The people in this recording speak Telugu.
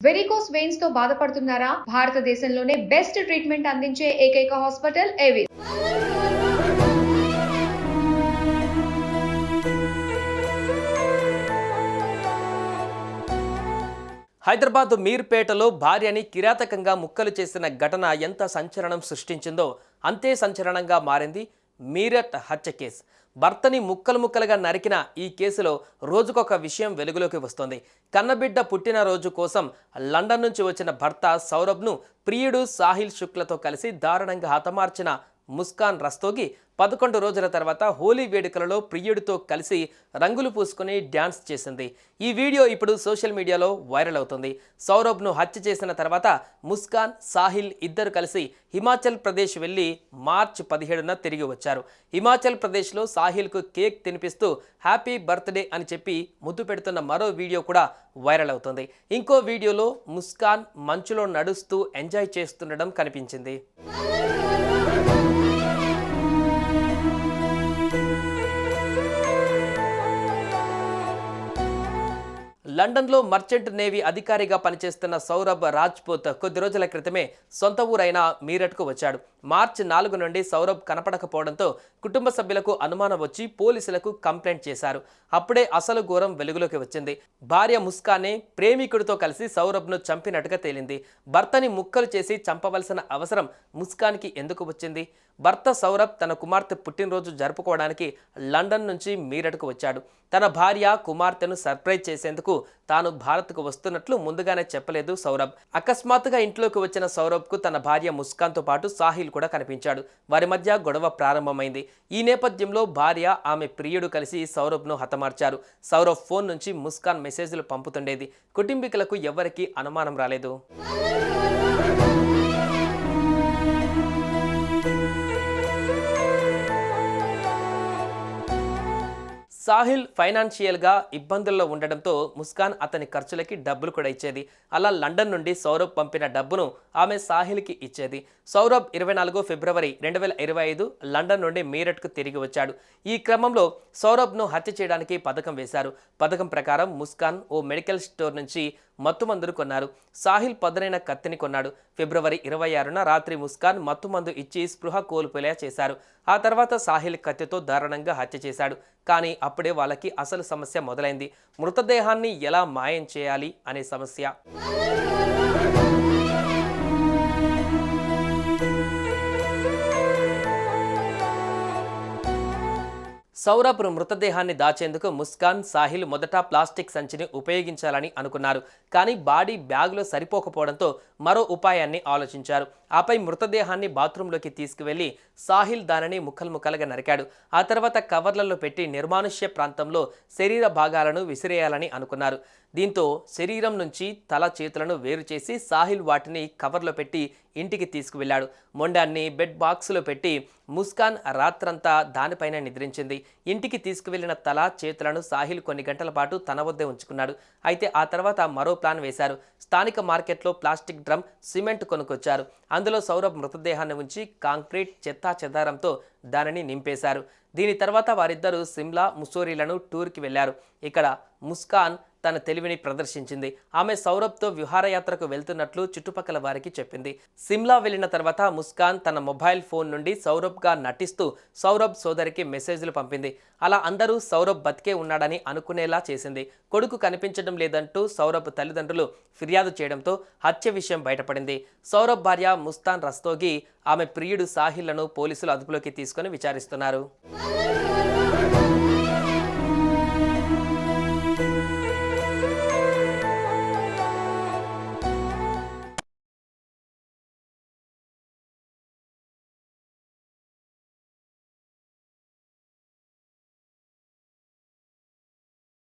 వెరికోస్ వెయిన్స్ తో బాధపడుతున్నారా? భారతదేశంలోనే బెస్ట్ ట్రీట్మెంట్ అందించే ఏకైక హాస్పిటల్ ఏవిస్. హైదరాబాద్ మీర్పేటలో భార్యని కిరాతకంగా ముక్కలు చేసిన ఘటన ఎంత సంచలనం సృష్టించిందో అంతే సంచలనంగా మారింది మీరట్ హత్య కేసు. భర్తని ముక్కలుగా నరికిన ఈ కేసులో రోజుకొక విషయం వెలుగులోకి వస్తోంది. కన్నబిడ్డ పుట్టినరోజు కోసం లండన్ నుంచి వచ్చిన భర్త సౌరభ్ను ప్రియుడు సాహిల్ శుక్లతో కలిసి దారుణంగా హతమార్చిన ముస్కాన్ రస్తోగి 11 రోజుల తర్వాత హోలీ వేడుకలలో ప్రియుడితో కలిసి రంగులు పూసుకుని డ్యాన్స్ చేసింది. ఈ వీడియో ఇప్పుడు సోషల్ మీడియాలో వైరల్ అవుతుంది. సౌరభ్ను హత్య చేసిన తర్వాత ముస్కాన్, సాహిల్ ఇద్దరు కలిసి హిమాచల్ ప్రదేశ్ వెళ్ళి మార్చి 17న తిరిగి వచ్చారు. హిమాచల్ ప్రదేశ్లో సాహిల్కు కేక్ తినిపిస్తూ హ్యాపీ బర్త్డే అని చెప్పి ముద్దు పెడుతున్న మరో వీడియో కూడా వైరల్ అవుతుంది. ఇంకో వీడియోలో ముస్కాన్ మంచులో నడుస్తూ ఎంజాయ్ చేస్తుండడం కనిపించింది. లండన్లో మర్చెంట్ నేవీ అధికారిగా పనిచేస్తున్న సౌరభ్ రాజ్పూత్ కొద్ది రోజుల క్రితమే సొంత ఊరైన మీరట్కు వచ్చాడు. మార్చి 4 నుండి సౌరభ్ కనపడకపోవడంతో కుటుంబ సభ్యులకు అనుమానం వచ్చి పోలీసులకు కంప్లైంట్ చేశారు. అప్పుడే అసలు ఘోరం వెలుగులోకి వచ్చింది. భార్య ముస్కానే ప్రేమికుడితో కలిసి సౌరభ్ను చంపినట్టుగా తేలింది. భర్తని ముక్కలు చేసి చంపవలసిన అవసరం ముస్కాన్కి ఎందుకు వచ్చింది? భర్త సౌరభ్ తన కుమార్తె పుట్టినరోజు జరుపుకోవడానికి లండన్ నుంచి మీరట్కు వచ్చాడు. తన భార్య కుమార్తెను సర్ప్రైజ్ చేసేందుకు తాను భారత్కు వస్తున్నట్లు ముందుగానే చెప్పలేదు సౌరభ్. అకస్మాత్తుగా ఇంట్లోకి వచ్చిన సౌరభ్కు తన భార్య ముస్కాన్తో పాటు సాహిల్ కూడా కనిపించాడు. వారి మధ్య గొడవ ప్రారంభమైంది. ఈ నేపథ్యంలో భార్య, ఆమె ప్రియుడు కలిసి సౌరభ్ను హతమార్చారు. సౌరభ్ ఫోన్ నుంచి ముస్కాన్ మెసేజ్లు పంపుతుండేది. కుటుంబీకులకు ఎవరికీ అనుమానం రాలేదు. సాహిల్ ఫైనాన్షియల్గా ఇబ్బందుల్లో ఉండడంతో ముస్కాన్ అతని ఖర్చులకి డబ్బులు కూడా ఇచ్చేది. అలా లండన్ నుండి సౌరభ్ పంపిన డబ్బును ఆమె సాహిల్కి ఇచ్చేది. సౌరభ్ 24 ఫిబ్రవరి 2025 లండన్ నుండి మీరట్కు తిరిగి వచ్చాడు. ఈ క్రమంలో సౌరభ్ను హత్య చేయడానికి పథకం వేశారు. పథకం ప్రకారం ముస్కాన్ ఓ మెడికల్ స్టోర్ నుంచి మత్తుమందులు కొన్నారు. సాహిల్ పదునైన కత్తిని కొన్నాడు. ఫిబ్రవరి 26న రాత్రి ముస్కాన్ మత్తుమందు ఇచ్చి స్పృహ కోల్పోయేలా చేశారు. ఆ తర్వాత సాహిల్ కత్తితో దారుణంగా హత్య చేశాడు. కానీ అప్పుడే వాళ్ళకి అసలు సమస్య మొదలైంది. మృతదేహాన్ని ఎలా మాయం చేయాలి అనే సమస్య. సౌరభ్ మృతదేహాన్ని దాచేందుకు ముస్కాన్, సాహిల్ మొదట ప్లాస్టిక్ సంచిని ఉపయోగించాలని అనుకున్నారు. కానీ బాడీ బ్యాగులో సరిపోకపోవడంతో మరో ఉపాయాన్ని ఆలోచించారు. ఆపై మృతదేహాన్ని బాత్రూంలోకి తీసుకువెళ్లి సాహిల్ దానిని ముక్కలుగా నరికాడు. ఆ తర్వాత కవర్లలో పెట్టి నిర్మానుష్య ప్రాంతంలో శరీర భాగాలను విసిరేయాలని అనుకున్నారు. దీంతో శరీరం నుంచి తల, చేతులను వేరు చేసి సాహిల్ వాటిని కవర్లో పెట్టి ఇంటికి తీసుకువెళ్ళాడు. మొండాన్ని బెడ్ బాక్స్లో పెట్టి ముస్కాన్ రాత్రంతా దానిపైన నిద్రించింది. ఇంటికి తీసుకువెళ్లిన తల, చేతులను సాహిల్ కొన్ని గంటల పాటు తన వద్దే ఉంచుకున్నాడు. అయితే ఆ తర్వాత మరో ప్లాన్ వేశారు. స్థానిక మార్కెట్లో ప్లాస్టిక్ డ్రమ్, సిమెంట్ కొనుక్కొచ్చారు. అందులో సౌరభ్ మృతదేహాన్ని ఉంచి కాంక్రీట్, చెత్తా చెదారంతో దానిని నింపేశారు. దీని తర్వాత వారిద్దరూ సిమ్లా, ముస్సోరీలను టూర్కి వెళ్లారు. ఇక్కడ ముస్కాన్ తన తెలివిని ప్రదర్శించింది. ఆమె సౌరభ్తో విహారయాత్రకు వెళ్తున్నట్లు చుట్టుపక్కల వారికి చెప్పింది. సిమ్లా వెళ్లిన తర్వాత ముస్కాన్ తన మొబైల్ ఫోన్ నుండి సౌరభ్గా నటిస్తూ సౌరభ్ సోదరికి మెసేజ్లు పంపింది. అలా అందరూ సౌరభ్ బతికే ఉన్నాడని అనుకునేలా చేసింది. కొడుకు కనిపించడం లేదంటూ సౌరభ్ తల్లిదండ్రులు ఫిర్యాదు చేయడంతో హత్య విషయం బయటపడింది. సౌరభ్ భార్య ముస్కాన్ రస్తోగి, ఆమె ప్రియుడు సాహిల్లను పోలీసులు అదుపులోకి తీసుకుని విచారిస్తున్నారు.